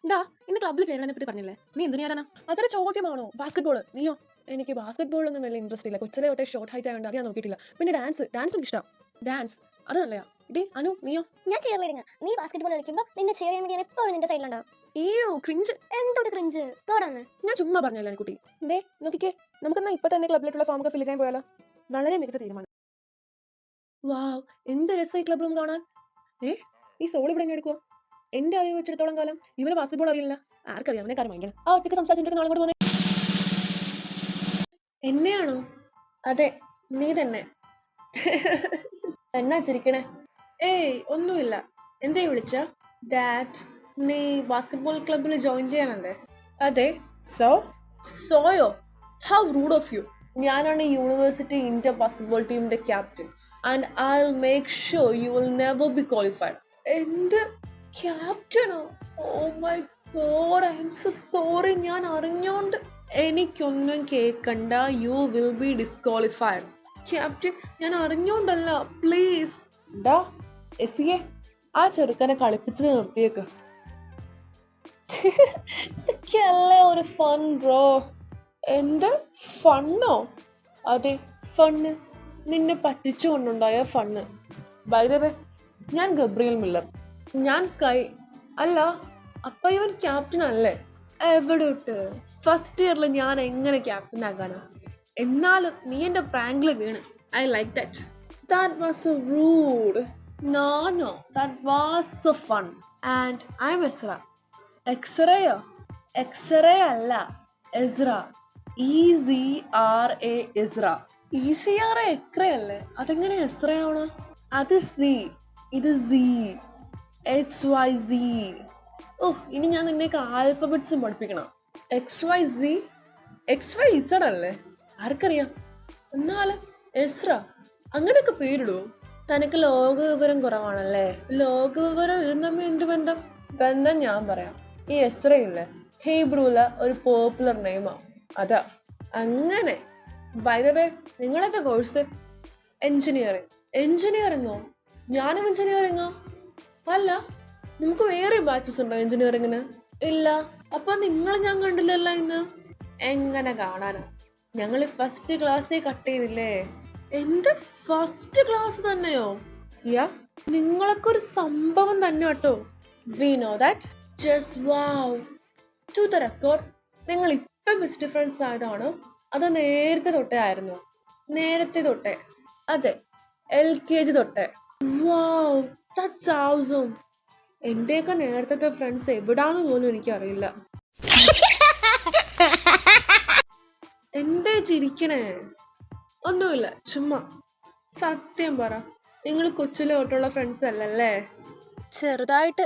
എന്താ ഇന്ന് ക്ലബ്ബിൽ ചേരാനെ പറ്റി പറഞ്ഞില്ലേ? നീ എന്തിനു ചേരാനാ? അതൊരു ചോദ്യമാണോ? ബാസ്കറ്റ് ബോൾ നീയോ? എനിക്ക് ബാസ്കറ്റ് ബോൾ ഒന്നും വലിയ ഇൻട്രസ്റ്റ് ഇല്ല. കൊച്ചിലെ തൊട്ടേ ഷോർട്ട് ഹൈറ്റ് ആയതുകൊണ്ട് അത് ഞാൻ നോക്കിയിട്ടില്ല. പിന്നെ ഡാൻസ് എനിക്ക് ഇഷ്ടം. ഡാൻസ് അത് നല്ലയാ. ഡി അനു നീയോ? ഞാൻ ചിയർ ലീഡിങ്. നീ ബാസ്കറ്റ്ബോൾ കളിക്കുമ്പോൾ നിന്നെ ചിയർ ചെയ്യാൻ വേണ്ടി ഞാൻ എപ്പോഴും നിന്റെ സൈഡിലുണ്ടാവും. ഏയോ ക്രിഞ്ച്. എന്തോട്ട് ക്രിഞ്ച് പോടാന്ന്. ഞാൻ ചുമ്മാ പറഞ്ഞല്ലോ കുട്ടി. എന്തേ നോക്കിക്കേ, നമുക്കെന്നാ ഇപ്പൊ തന്നെ ക്ലബിലേക്കുള്ള ഫോം ഒക്കെ ഫിൽ ചെയ്യാൻ പോയാലോ? വളരെ മികച്ച തീരുമാനം. വാവ്, എന്ത് രസമായി ക്ലബ് റൂം കാണാൻ. ഈ സോൾ ഇവിടെ എങ്ങനെ എടുക്കുവോ? എന്റെ അറിവ് വെച്ചിടത്തോളം കാലം ഇവന് ബാസ്കറ്റ്ബോൾ അറിയില്ല. ആർക്കറിയാം, അവനെ കാര്യം ഭയങ്കര ആ ഒറ്റയ്ക്ക് സംസാരിച്ചിട്ട് നാളെ കൂടെ പോന്നെ. എന്നെയാണോ? അതെ, നീ തന്നെ. എന്നാ ചിരിക്കണേ? ഏയ് ഒന്നുമില്ല. എന്തേ വിളിച്ച? ഡാഡ്, നീ ബാസ്കറ്റ്ബോൾ ക്ലബിൽ ജോയിൻ ചെയ്യാനല്ലേ? അതെ. സോയോ? How rude of you. ഞാനാണ് യൂണിവേഴ്സിറ്റി ഇന്റർ ബാസ്കറ്റ്ബോൾ ടീമിന്റെ captain and I will make sure you will never be qualified. എന്ത് ക്യാപ്റ്റനോ? Oh my god, I'm so sorry. ഞാൻ അറിഞ്ഞോണ്ട്. എനിക്കൊന്നും കേക്കണ്ട. You will be disqualified. Captain, ഞാൻ അറിഞ്ഞോണ്ടല്ല, പ്ലീസ്. ഡാ എസിയെ, ആ ചെറുക്കനെ കളിപ്പിച്ചത് നിർത്തിയേക്ക്. ഇതൊക്കെയല്ലേ ഒരു ഫൺ ബ്രോ. എന്ത് ഫണ്ണോ? അതെ, ഫണ്ണ്. നിന്നെ പറ്റിച്ചുകൊണ്ടുണ്ടായ ഫണ്ണ്. ബൈ ദ വേ, ഞാൻ ഗബ്രിയൽ മില്ലർ. ഞാൻ സ്കൈ. അല്ല, അപ്പൊ ഇവൻ ക്യാപ്റ്റൻ അല്ലേ? എവിടെ ഇട്ട് ഫസ്റ്റ് ഇയറിൽ ഞാൻ എങ്ങനെ ക്യാപ്റ്റൻ ആകാനാ? എന്നാലും നീ എന്റെ പ്രാങ്കില് വീണ്. I like that. That was so rude. No, that was so fun. And I'm Ezra. X-rayയോ? X-ray അല്ല, Ezra. EZRA Ezra. ECRA എക്രേ അല്ലേ? അതെങ്ങനെ എസ്രേ ആവണം? അത് സി, ഇത് Z, XYZ. ഓഹ്, ഇനി ഞാൻ നിന്നേക്ക് ആൽഫബറ്റ്സ് പഠിപ്പിക്കണം. XYZ, XYZ അല്ലേ? ആർക്കറിയാം? എന്നാലും എസ്ര അങ്ങനെയൊക്കെ പേരിടുവോ? തനിക്ക് ലോക വിവരം കുറവാണല്ലേ? ലോക വിവരം ഇത് തമ്മിൽ എന്ത് ബന്ധം? ബന്ധം ഞാൻ പറയാം. ഈ എസ്രയില്ലേ, ഹീബ്രുവില ഒരു പോപ്പുലർ നെയിമാ. അതാ അങ്ങനെ. ബൈ ദ വേ, നിങ്ങളേതാ കോഴ്സ്? എഞ്ചിനീയറിംഗ്. എഞ്ചിനീയറിംഗോ? ഞാനും എഞ്ചിനീയറിംഗോ? അല്ല, നമുക്ക് വേറെ ബാച്ചസ് ഉണ്ടോ എഞ്ചിനീയറിംഗിന്? ഇല്ല. അപ്പൊ നിങ്ങൾ ഞാൻ കണ്ടില്ലല്ലോ ഇന്ന്. എങ്ങനെ കാണാനോ? ഞങ്ങൾ ഫസ്റ്റ് ക്ലാസ്സിൽ കട്ട് ചെയ്തില്ലേ? എന്റെ ഫസ്റ്റ് ക്ലാസ് തന്നെയോ? യാ, നിങ്ങളൊക്കെ ഒരു സംഭവം തന്നെ കേട്ടോ. We know that. Just wow. To the record, നിങ്ങൾ ഇപ്പം ബെസ്റ്റ് ഫ്രണ്ട്സ് ആയതാണോ അത് നേരത്തെ തൊട്ടേ ആയിരുന്നു? നേരത്തെ തൊട്ടേ. അതെ, LKG തൊട്ടേ. വാവ്, ദാറ്റ്സ് awesome. എന്റെയൊക്കെ നേരത്തെ ഫ്രണ്ട്സ് എവിടാന്ന് പോലും എനിക്കറിയില്ല. എന്തേ ചിരിക്കണേ? ഒന്നുമില്ല, ചുമ്മാ. സത്യം പറ, നിങ്ങൾ കൊച്ചിലെ തൊട്ടുള്ള ഫ്രണ്ട്സ് അല്ലല്ലേ? ചെറുതായിട്ട്.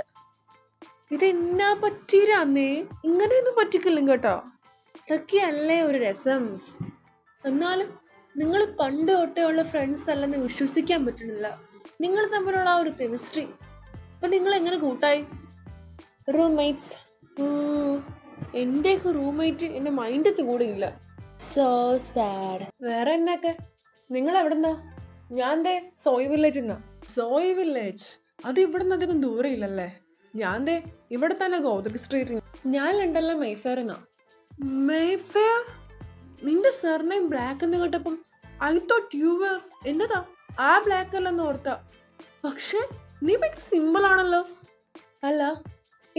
ഇതെന്നാ പറ്റീരാന്നേ? ഇങ്ങനെയൊന്നും പറ്റിക്കില്ലും കേട്ടോ. ഇതൊക്കെയല്ലേ ഒരു രസം. എന്നാലും നിങ്ങൾ പണ്ട് തൊട്ടേ ഉള്ള ഫ്രണ്ട്സ് അല്ലെന്ന് വിശ്വസിക്കാൻ പറ്റുന്നില്ല. നിങ്ങൾ തമ്മിലുള്ള ആ ഒരു കെമിസ്ട്രി. അപ്പൊ നിങ്ങൾ എങ്ങനെ കൂട്ടായി? റൂംമേറ്റ്സ്. എന്റെയൊക്കെ റൂംമേറ്റ് എന്റെ മൈൻഡത്ത് കൂടെ ഇല്ല. So sad. വേറെ എന്നൊക്കെ? നിങ്ങൾ എവിടെന്നാ? ഞാൻ ദേ സോയ് വില്ലേജ് എന്നാ. സോയ് വില്ലേജ് അത് ഇവിടുന്ന് അധികം ദൂരം ഇല്ലല്ലേ? ഞാൻ ദേ ഇവിടെ തന്നെ ഗോദ്രി സ്ട്രീറ്റ്. ഞാൻ ലണ്ടനിലെ മെയ്ഫെയർ എന്നാ. മെയ്ഫെയർ? നിന്റെ സർനെയിം ബ്ലാക്ക് എന്ന് കേട്ടപ്പം ഐ തോട്ട് യു വർ എന്നതാ ആ ബ്ലാക്ക് അല്ലെന്ന് ഓർത്ത. പക്ഷെ നീ ഭയങ്കര സിമ്പിൾ ആണല്ലോ. അല്ല,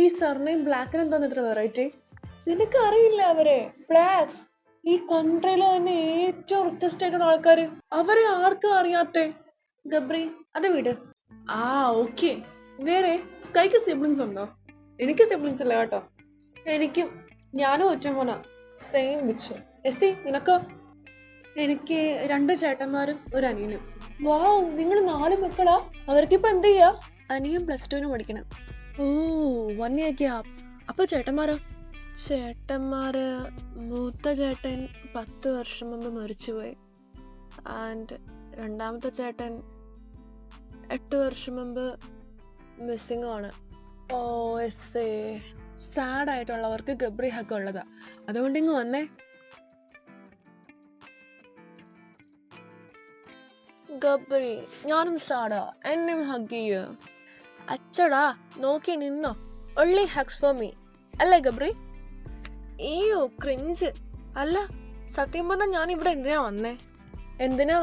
ഈ സർനെയിം ബ്ലാക്കിന് എന്താന്ന് ഇത്ര വെറൈറ്റി? നിനക്ക് അറിയില്ല അവരെ? ബ്ലാക്ക് ഈ കൺട്രിയിലെ തന്നെ ഏറ്റവും റിച്ചസ്റ്റ് ആയിട്ടുള്ള ആൾക്കാര്. അവരെ ആർക്കും അറിയാത്തെ? ഗബ്രി, അത് വിട്. ആ ഓക്കെ. വേറെ സ്കൈക്ക് സിബ്ലിങ്സ് ഉണ്ടോ? എനിക്ക് സിബ്ലിങ്സ് ഇല്ല കേട്ടോ. എനിക്കും. ഞാനും ഒറ്റ മോനാ. Same which. എസി, നിനക്കോ? എനിക്ക് 2 ചേട്ടന്മാരും ഒരു അനിയനും. വാവ്, നിങ്ങൾ 4 മക്കളാ? അവർക്കിപ്പോ എന്ത് ചെയ്യാ? അനിയൻ +2 പഠിക്കണം. ഓ, 1 year gap. അപ്പൊ ചേട്ടന്മാരോ? ചേട്ടന്മാര്, മൂത്ത ചേട്ടൻ 10 വർഷം മുമ്പ് മരിച്ചുപോയി. ആൻഡ് രണ്ടാമത്തെ ചേട്ടൻ 8 വർഷം മുമ്പ് മിസ്സിംഗ് ആണ്. ഓ എസ്, സാഡ് ആയിട്ടുള്ളവർക്ക് ഗബ്രി ഹഗ് ഉള്ളതാ. അതുകൊണ്ട് ഇങ്ങ് വന്നേ. ഗബ്രി, ഞാനും സാഡാ, എന്നെയും ഹഗ് ചെയ്യൂ. അച്ചടാ നോക്കി നിന്നോ. ഒള്ളി ഹഗ്സ് ഫോർ മീ അല്ലേ ഗബ്രി? ഈയോ ക്രിഞ്ച്. അല്ല സത്യം പറഞ്ഞാൽ ഞാൻ ഇവിടെ എന്തിനാ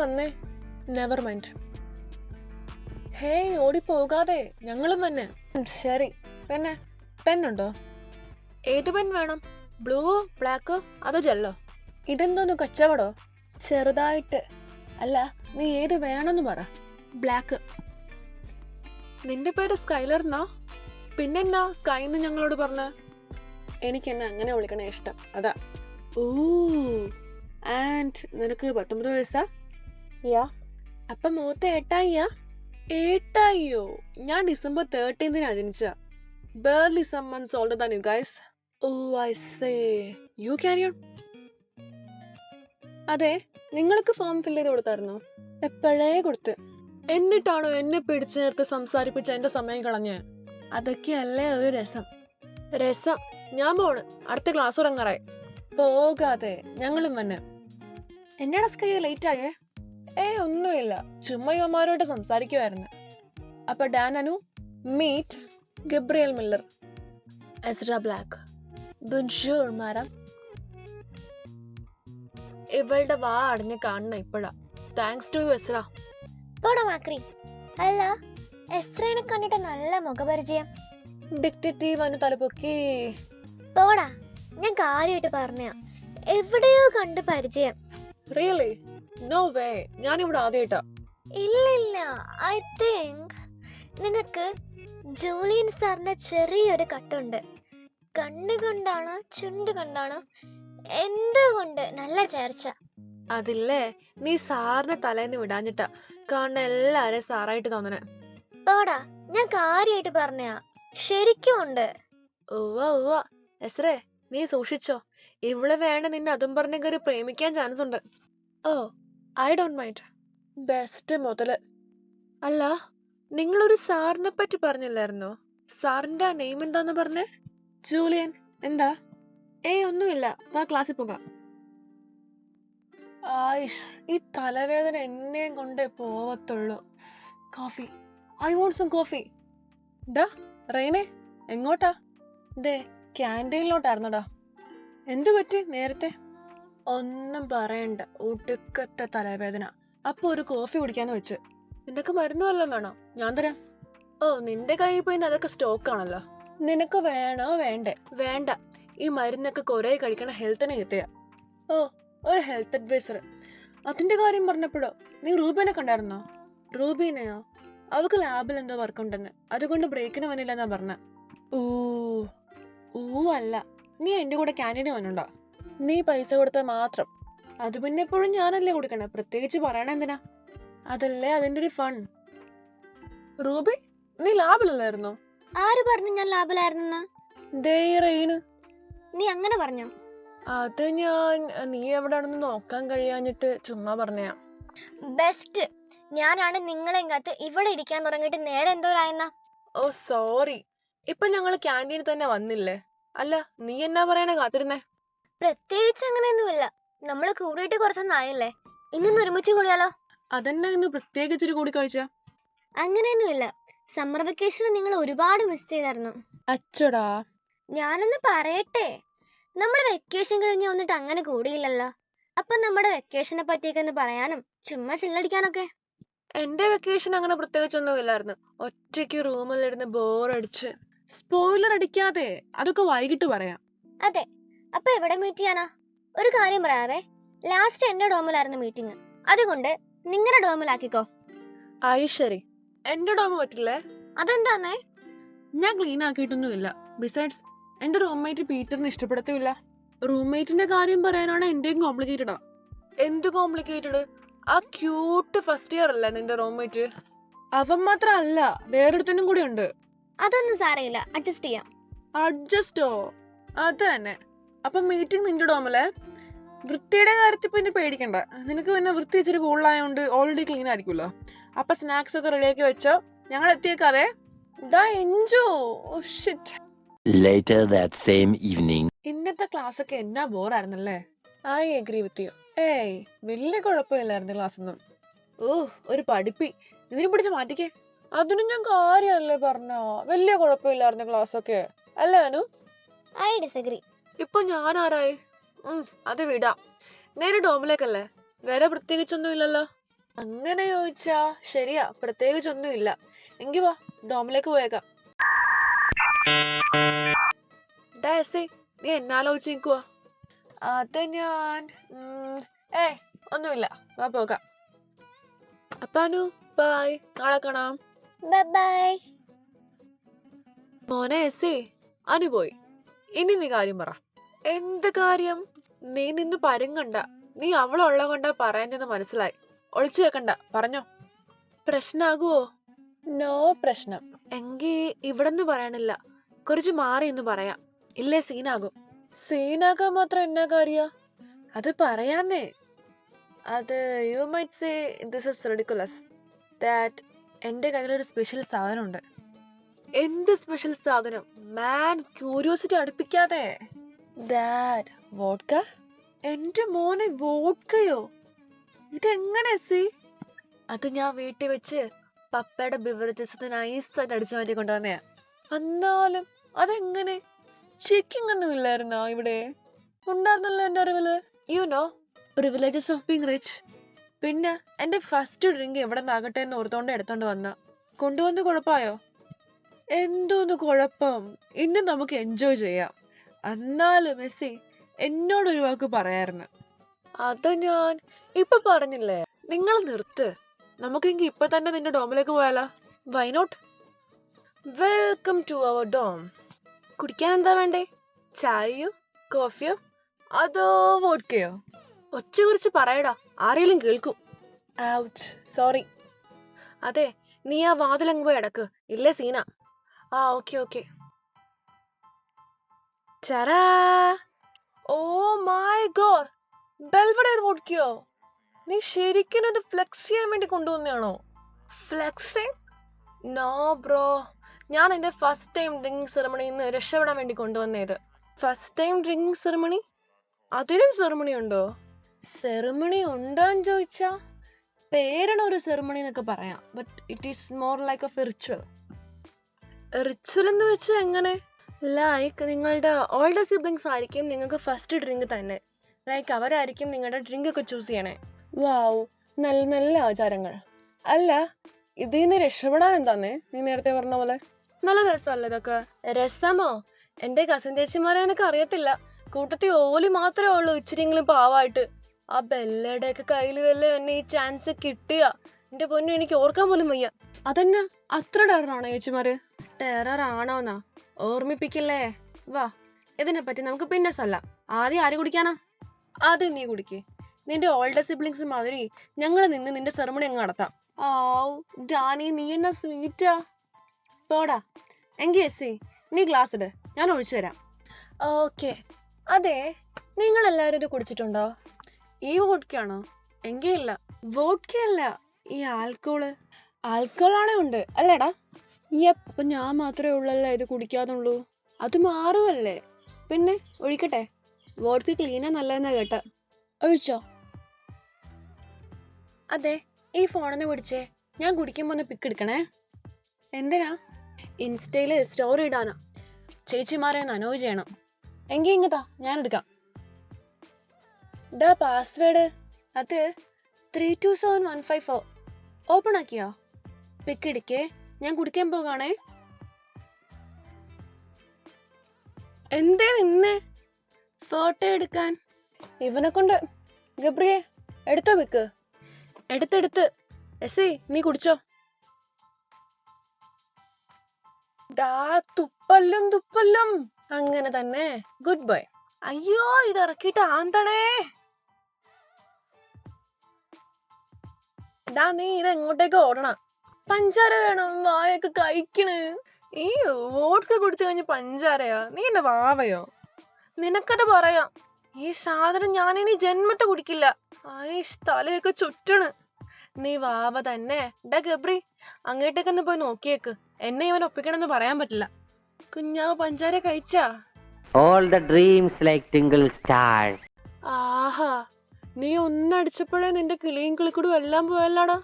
വന്നേ? Never mind. ഹേയ് ഓടിപ്പോകാതെ, ഞങ്ങളും വന്നെ. ശരി, പിന്നെ പെന്നുണ്ടോ? ഏത് പെൻ വേണം? ബ്ലൂവോ ബ്ലാക്കോ അതോ ജെല്ലോ? ഇതെന്തോന്നു കച്ചവടോ? ചെറുതായിട്ട്. അല്ല നീ ഏത് വേണമെന്ന് പറ. ബ്ലാക്ക്. നിന്റെ പേര് സ്കൈലർന്നാ? പിന്നെന്നാ സ്കൈന്ന് ഞങ്ങളോട് പറഞ്ഞ? എനിക്ക് എന്നെ അങ്ങനെ വിളിക്കണേ ഇഷ്ടം, അതാ. ഓ ആൻഡ് നിനക്ക് 19 വയസ്സാ? യാ. അപ്പൊ മൂത്ത ഏട്ടായിയാ? ഏട്ടായിയോ? ഞാൻ ഡിസംബർ 13 ജനിച്ച. Barely some months older than you guys. Oh, I say. You carry on. അതെ, നിങ്ങൾക്ക് ഫോം ഫില്ല് ചെയ്ത് കൊടുത്തായിരുന്നോ? എപ്പോഴേ കൊടുത്ത്. എന്നിട്ടാണോ എന്നെ പിടിച്ചു നേരത്തെ സംസാരിപ്പിച്ച എന്റെ സമയം കളഞ്ഞ്? അതൊക്കെയല്ലേ ഒരു രസം. ഞാൻ പോണ്, അടുത്ത ക്ലാസ് തുടങ്ങാറായി. പോകാതെ, ഞങ്ങളും വന്നെ. എന്നാടാ സ്കൈ ലേറ്റ് ആയേ? ഒന്നുമില്ല, ചുമ്മാ യുവമാരോട്ട് സംസാരിക്കുമായിരുന്നു. അപ്പൊ Dan Anu, meet Gabriel Miller, Ezra Black. ബോൺജൂർ മാഡം. ഇവളുടെ വാ അടഞ്ഞ് കാണുന്ന ഇപ്പഴാ. Thanks to you Ezra. പോടാ മാക്രി. അല്ല, എസ്രേനെ കണ്ടിട്ട് നല്ല മുഖപരിചയം. ഡിക്റ്റേറ്റീവ് അനു തലപ്പൊക്കി. പോടാ, ഞാൻ കാര്യമായിട്ട് പറഞ്ഞ എവിടെയോ കണ്ട് പരിചയം. റിയലി? നോ വേ, ഞാനിവിടെ ആദ്യമായിട്ടാ. ഇല്ല, ഐ തിങ്ക് നിനക്ക് ജൂലിയൻ സാറിന്റെ ചെറിയൊരു കട്ടുണ്ട്. കണ്ണ് കൊണ്ടാണോ ചുണ്ട് കൊണ്ടാണോ എന്തുകൊണ്ട് നല്ല ചേർച്ച. അതില്ലേ, നീ സാറിനെ തലേന്ന് വിടാഞ്ഞിട്ടാ കാണുന്ന എല്ലാരെയും സാറായിട്ട് തോന്നണേ. പോടാ, ഞാൻ കാര്യമായിട്ട് പറഞ്ഞ ശരിക്കും ഉണ്ട്. ഉവ്വ എസ്രേ, നീ സൂക്ഷിച്ചോ. ഇവള് വേണ നിന്നെ അതും പറഞ്ഞ കയറി പ്രേമിക്കാൻ ചാൻസ് ഉണ്ട്. ഓ ഐ ഡോണ്ട് മൈൻഡ്. ബെസ്റ്റ് മുതല്. അല്ല, നിങ്ങളൊരു സാറിനെ പറ്റി പറഞ്ഞില്ലായിരുന്നോ? സാറിന്റെ നെയിം എന്താന്ന് പറഞ്ഞേ? ജൂലിയൻ. എന്താ? ഒന്നുമില്ല, വാ ക്ലാസ്സിൽ പോകാം. ആയിഷ്, ഈ തലവേദന എന്നെയും കൊണ്ടേ പോവത്തുള്ളൂ. Coffee, I want some coffee. ഡാ റെയ്നെ, എങ്ങോട്ടാ? ദേ ക്യാൻറ്റീനിലോട്ടായിരുന്നടാ. എന്തു പറ്റി നേരത്തെ? ഒന്നും പറയണ്ട, ഒടുക്കത്തെ തലവേദന. അപ്പൊ ഒരു കോഫി കുടിക്കാന്ന് വെച്ച്. നിനക്ക് മരുന്ന് വല്ലതും വേണോ? ഞാൻ തരാം. ഓ, നിന്റെ കയ്യിൽ പിന്നെ അതൊക്കെ സ്റ്റോക്ക് ആണല്ലോ. നിനക്ക് വേണോ? വേണ്ട. ഈ മരുന്നൊക്കെ കുറെ കഴിക്കണ ഹെൽത്തിന് കിട്ടിയ. ഓ, ഒരു ഹെൽത്ത് അഡ്വൈസർ. അതിന്റെ കാര്യം പറഞ്ഞപ്പോഴോ, നീ റൂബിനെ കണ്ടായിരുന്നോ? റൂബീനെയോ? അവൾക്ക് ലാബിൽ എന്തോ വർക്ക് ഉണ്ടെന്ന്, അതുകൊണ്ട് ബ്രേക്കിന് വന്നില്ലെന്നാ പറഞ്ഞ. അല്ല, നീ എന്റെ കൂടെ ക്യാൻറ്റീനിൽ വന്നുണ്ടോ? നീ പൈസ കൊടുത്താൽ മാത്രം. അത് പിന്നെ എപ്പോഴും ഞാനല്ലേ കൊടുക്കണേ, പ്രത്യേകിച്ച് പറയണ എന്തിനാ? അതല്ലേ അതിന്റെ ഒരു ഫൺ. റൂബി, നീ ലാബിലല്ലായിരുന്നോ? ആര് പറഞ്ഞു ഞാൻ ലാബിലായിരുന്നെന്ന്? നീ അങ്ങനെ പറഞ്ഞോ? അത് നീ എവിടെയാണെന്ന് നോക്കാൻ കഴിയാഞ്ഞിട്ട് ചുമ്മാ പറഞ്ഞയാ. ബെസ്റ്റ്. ഞാനാണ് നിങ്ങളെങ്ങാത്ത് ഇവിടെ ഇരിക്കാൻ തുടങ്ങിയിട്ട് നേരെ എന്തോരായെന്നാ. ഓ സോറി. ഇപ്പൊ ഞങ്ങള് ക്യാൻറ്റീനിൽ തന്നെ വന്നില്ലേ? അല്ല, നീ എന്നാ പറയണേ കാത്തിരുന്നേ? പ്രത്യേകിച്ച് അങ്ങനെയൊന്നുമില്ല, നമ്മള് കൂടിയിട്ട് കുറച്ചൊന്നായല്ലേ, ഇന്നൊന്ന് ഒരുമിച്ച് കൂടിയാലോ? അതെന്നാ ഇന്ന് പ്രത്യേകിച്ചൊരു കൂടി കഴിച്ച? അങ്ങനെയൊന്നുമില്ല, സമ്മർ വെക്കേഷന് നിങ്ങൾ ഒരുപാട് മിസ് ചെയ്തായിരുന്നു. അച്ചടാ. ഞാനൊന്ന് പറയട്ടെ, നമ്മള് വെക്കേഷൻ കഴിഞ്ഞ് വന്നിട്ട് അങ്ങനെ കൂടിയില്ലല്ലോ. അപ്പൊ നമ്മുടെ വെക്കേഷനെ പറ്റിയൊക്കെ ഒന്ന് പറയാനും ചുമ്മാ ചില്ലടിക്കാനൊക്കെ. എന്റെ വെക്കേഷൻ അങ്ങനെ പ്രത്യേകിച്ചൊന്നും ഇല്ലായിരുന്നു. ഒറ്റയ്ക്ക് റൂമിലിരുന്ന് ബോറടിച്ച്. സ്പോയിലർ അടിക്കാതെ, അതൊക്കെ വൈകിട്ട് പറയാം. അതെ, അപ്പൊ എവിടെ മീറ്റ് ചെയ്യാനാ? ഒരു കാര്യം പറയാവേ, ലാസ്റ്റ് എന്റെ ഡോമിലായിരുന്നു മീറ്റിംഗ്, അതുകൊണ്ട് നിങ്ങളുടെ ഡോമിലാക്കിക്കോ. ശരി. എന്റെ ഡോമ് പറ്റില്ലേ? അതെന്താന്നേ? ഞാൻ ക്ലീൻ ആക്കിയിട്ടൊന്നുമില്ല. ബിസൈഡ്സ്, എന്റെ റൂംമേറ്റ് പീറ്ററിന് ഇഷ്ടപ്പെടത്തുമില്ല. റൂംമേറ്റിന്റെ കാര്യം പറയാനാണ് എന്റെയും കോംപ്ലിക്കേറ്റഡാ. എന്ത് കോംപ്ലിക്കേറ്റഡ്? ആ ക്യൂട്ട് ഫസ്റ്റ് ഇയർ അല്ലേ നിന്റെ റൂംമേറ്റ്? അവൻ മാത്രല്ല, വേറൊരുത്തനും കൂടി ഉണ്ട്. അതൊന്നും സാരയില്ല, അഡ്ജസ്റ്റ് ചെയ്യാം. അഡ്ജസ്റ്റോ? അത് തന്നെ. അപ്പൊ മീറ്റിംഗ് നിന്റെ ഡോമല്ലേ? വൃത്തിയുടെ കാര്യത്തിൽ പിന്നെ പേടിക്കണ്ട. നിനക്ക് പിന്നെ വൃത്തി ഇച്ചിരി കൂടുതലായോണ്ട് ഓൾറെഡി ക്ലീൻ ആയിരിക്കുമല്ലോ. അപ്പൊ സ്നാക്സ് ഒക്കെ റെഡിയാക്കി വെച്ചോ, ഞങ്ങൾ എത്തിയേക്കാവേ. Later that same evening. ഇന്നത്തെ ക്ലാസ് ഒക്കെ എന്നാ ബോറായിരുന്നല്ലേ? I agree with you. വലിയ കുഴപ്പമില്ലായിരുന്നു ക്ലാസ് ഒന്നും. ഒരു പഠിപ്പി. ഇതിനെ പിടിച്ച് മാറ്റിക്കേ. അതിന് ഞാൻ കാര്യല്ലേ പറഞ്ഞ, വലിയ കുഴപ്പമില്ലായിരുന്നു ക്ലാസ് ഒക്കെ അല്ലേ അനു? I disagree. ഇപ്പൊ ഞാൻ ആരായി? അത് വിടാം. നേരെ ഡോമിലേക്കല്ലേ? വേറെ പ്രത്യേകിച്ചൊന്നും ഇല്ലല്ലോ. അങ്ങനെ ചോദിച്ചാ ശരിയാ, പ്രത്യേകിച്ചൊന്നും ഇല്ല. എങ്കി വാ ഡോമിലേക്ക് പോയേക്കാം. നീ എന്നാലോചിച്ച് നിക്കുവാ? അത് ഞാൻ ഒന്നുമില്ല, വാ പോകാം. അപ്പൊ അനു ബൈ, നാളെ കാണാം. ബൈ. മോനെ എസി, അനു പോയി. ഇനി നീ കാര്യം പറ. എന്ത് കാര്യം? നീ നിന്ന് പരുങ്ങണ്ട. നീ അവളുള്ള കൊണ്ടാ പറയുന്നെന്ന് മനസ്സിലായി. ഒളിച്ചു വെക്കണ്ട, പറഞ്ഞോ. പ്രശ്നാകുവോ? നോ പ്രശ്നം. എങ്കി ഇവിടെന്ന് പറയണില്ല, കുറച്ച് മാറി എന്ന് പറയാം. ഇല്ലേ സീനാകും. സീനാക്കാൻ മാത്രം എന്നാ കാര്യ? അത് പറയാന്നേ. അത് you might say this is ridiculous that എന്റെ കയ്യിലൊരു സ്പെഷ്യൽ സാധനം ഉണ്ട്. എന്ത് സ്പെഷ്യൽ സാധനം? മാൻ, ക്യൂരിയോസിറ്റി അടുപ്പിക്കാതെ. That vodka. എന്റെ മോനെ, വോഡ്കയോ? ഇതെങ്ങനെ സി? അത് ഞാൻ വീട്ടിൽ വെച്ച് പപ്പയുടെ ബിവറേജസ് നൈസായിട്ട് അടിച്ചു മാറ്റി കൊണ്ടുവന്നയാ. എന്നാലും അതെങ്ങനെ? ചെക്കിംഗ് ഒന്നും ഇല്ലായിരുന്നോ ഇവിടെ? ഉണ്ടായിരുന്നല്ലോ എന്റെ അറിവില്. You know privileges of being rich. പിന്നെ എന്റെ ഫസ്റ്റ് ഡ്രിങ്ക് എവിടെ നിന്നാകട്ടെ എന്ന് ഓർത്തോണ്ട് എടുത്തോണ്ട് കൊണ്ടുവന്ന് കുഴപ്പമായോ? എന്തോന്ന് കുഴപ്പം? ഇന്ന് നമുക്ക് എൻജോയ് ചെയ്യാം. എന്നാലും മെസ്സി എന്നോടൊരു വാക്ക് പറയായിരുന്നു. അത് ഞാൻ ഇപ്പൊ പറഞ്ഞില്ലേ. നിങ്ങൾ നിർത്ത്. നമുക്കെങ്കിൽ ഇപ്പൊ തന്നെ നിന്റെ ഡോമിലേക്ക് പോയാലോ? Why not? Welcome to our dome. കുടിക്കാൻ എന്താ വേണ്ടേ? ചായയോ കോഫിയോ അതോ വോഡ്കയോ? ഒച്ച കുറിച്ച് പറയടാ, ആരെങ്കിലും കേൾക്കും. Ouch, sorry. അതെ, നീ ആ വാതിലങ്ങ് പോയി അടക്ക്, ഇല്ലേ സീന. ഓക്കെ. ചരാ. Oh my god, Belvedere vodka? നീ ശരിക്കും അത് ഫ്ലെക്സ് ചെയ്യാൻ വേണ്ടി കൊണ്ടുവന്നാണോ? ഫ്ലെക്സിങ്? നോ ബ്രോ, ഞാൻ എന്റെ ഫസ്റ്റ് ടൈം ഡ്രിങ്കിങ് സെറമണിന്ന് രക്ഷപ്പെടാൻ വേണ്ടി കൊണ്ടുവന്നത്. First time drinking ceremony? അതിനും സെറമണി ഉണ്ടോ? സെറമണി ഉണ്ടോന്ന് ചോദിച്ചാ പേരാണ് ഒരു സെറമണി എന്നൊക്കെ പറയാം, but it is more like A ritual. Ritual എന്ന് വെച്ചാൽ എങ്ങനെ? ലൈക്ക് നിങ്ങളുടെ ഓൾഡർ സിബ്ലിങ്സ് ആയിരിക്കും നിങ്ങൾക്ക് ഫസ്റ്റ് ഡ്രിങ്ക് തന്നെ. ലൈക്ക് അവരായിരിക്കും നിങ്ങളുടെ ഡ്രിങ്ക് ഒക്കെ ചൂസ് ചെയ്യണേ. വാവ്, നല്ല നല്ല ആചാരങ്ങൾ. അല്ല, ഇതിൽ നിന്ന് രക്ഷപ്പെടാൻ എന്താന്നേ നീ നേരത്തെ പറഞ്ഞ പോലെ? നല്ല രസമല്ലേ ഇതൊക്കെ? രസമോ? എന്റെ കസിൻ ചേച്ചിമാരെ എനിക്ക് അറിയത്തില്ല. കൂട്ടത്തിൽ ഓലി മാത്രമേ ഉള്ളൂ ഇച്ചിരിയെങ്കിലും പാവായിട്ട്. ആ ബെല്ലയുടെ ഒക്കെ കയ്യിൽ വല്ല എന്നെ ഈ ചാൻസ് കിട്ടിയ എന്റെ പൊന്നു എനിക്ക് ഓർക്കാൻ പോലും വയ്യ. അതെന്നാ അത്ര ടെററാണോ ചേച്ചിമാര്? ടെറർ ആണോന്നാ? ഓർമ്മിപ്പിക്കല്ലേ. വാ, ഇതിനെപ്പറ്റി നമുക്ക് പിന്നെ സൊല്ലാം. ആദ്യം ആര് കുടിക്കാനാ? ആദ്യം നീ കുടിക്കേ. നിന്റെ ഓൾഡർ സിബ്ലിങ്സ് മാതിരി ഞങ്ങൾ നിന്ന് നിന്റെ സെറമണി അങ്ങ് നടത്താം. ഡാനി, നീ എന്നാ സ്വീറ്റാ. പോടാ. എങ്കി എസ്സി, നീ ഗ്ലാസ് ഇട്, ഞാൻ ഒഴിച്ചു തരാം. ഓക്കെ. അതെ, നിങ്ങൾ എല്ലാവരും ഇത് കുടിച്ചിട്ടുണ്ടോ? ഈ വോഡ്കയാണോ? എങ്കി ഇല്ല. വോഡ്കയല്ല, ഈ ആൽക്കോള്. ആൽക്കോളാണേ ഉണ്ട് അല്ലേടാ? അപ്പൊ ഞാൻ മാത്രമേ ഉള്ളല്ലേ ഇത് കുടിക്കാതുള്ളൂ? അത് മാറുമല്ലേ? പിന്നെ ഒഴിക്കട്ടെ. വോഡ്ക ക്ലീനാ നല്ലതെന്നാ കേട്ട. ഒഴിച്ചോ? അതെ, ഈ ഫോണിന്ന് പിടിച്ചേ. ഞാൻ കുടിക്കുമ്പോ ഒന്ന് പിക്ക് എടുക്കണേ. എന്തിനാ? ഇൻസ്റ്റയില് സ്റ്റോറി ഇടാനാ. ചേച്ചിമാരെ അനോയ് ചെയ്യണം. എങ്കി ഇങ്ങതാ, ഞാൻ എടുക്കാം. പാസ്വേഡ് അത് 327154. ഓപ്പൺ ആക്കിയോ? പിക്ക് എടുക്കേ, ഞാൻ കുടിക്കാൻ പോകാണേ. എന്തേ നിന്നെ? ഫോട്ടോ എടുക്കാൻ. ഇവനെ കൊണ്ട്. ഗബ്രിയെ, എടുത്തോ പിക്ക്? എടുത്ത്. എസി, നീ കുടിച്ചോ. തുപ്പല്ലും. അങ്ങനെ തന്നെ. Good bye. അയ്യോ, ഇത് ഇറക്കിയിട്ട് ആന്തണേ. നീ ഇത് എങ്ങോട്ടേക്ക് ഓടണ? പഞ്ചാര വേണം, വായൊക്കെ കഴിക്കണ്. ഈ വോഡ്ക കുടിച്ചു കഴിഞ്ഞ് പഞ്ചാരയാ? നീ എന്നെ വാവയോ? നിനക്കത് പറയാം. ഈ സാധനം ഞാനിനി ജന്മത്തെ കുടിക്കില്ല. തലയൊക്കെ ചുറ്റണ്. നീ വാവ തന്നെ. ഗബ്രി, അങ്ങോട്ടേക്കൊന്ന് പോയി നോക്കിയേക്ക്. എന്നെ ഇവൻ ഒപ്പിക്കണമെന്ന് പറയാൻ പറ്റില്ല. കുഞ്ഞാവ് പഞ്ചാര കഴിച്ചാ? All the dreams like twinkle stars. ആഹാ, നീ ഒന്നടിച്ചപ്പോഴേ നിന്റെ കിളിയും കിളിക്കൂടും എല്ലാം പോയല്ലാടാ.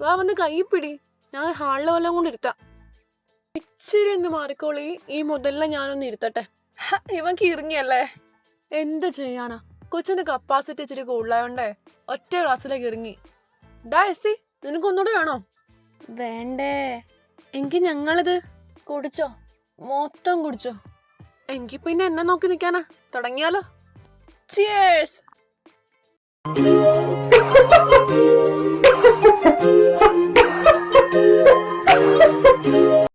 വാ, വന്ന് കൈ പിടി. ഞാൻ ഹാളിൽ വല്ലതും കൊണ്ട് ഇരുത്താം. ഇച്ചിരി ഒന്ന് മാറിക്കോളി. ഈ മുതലിനെ ഞാനൊന്ന് ഇരുത്തട്ടെ. ഇവൻ കിറങ്ങിയല്ലേ, എന്ത് ചെയ്യാനാ, കൊച്ചിന്റെ കപ്പാസിറ്റി ഇച്ചിരി കൂടുതലായോണ്ടേ ഒറ്റ ക്ലാസ്സിലേക്ക് ഇറങ്ങി. എസി, നിനക്കൊന്നുകൂടെ വേണോ? വേണ്ടേ? എങ്കി ഞങ്ങളിത് കുടിച്ചോ, മൊത്തം കുടിച്ചോ. എങ്കി പിന്നെ എന്നെ നോക്കി നിക്കാനാ, തുടങ്ങിയാലോ. ചിയേഴ്സ്.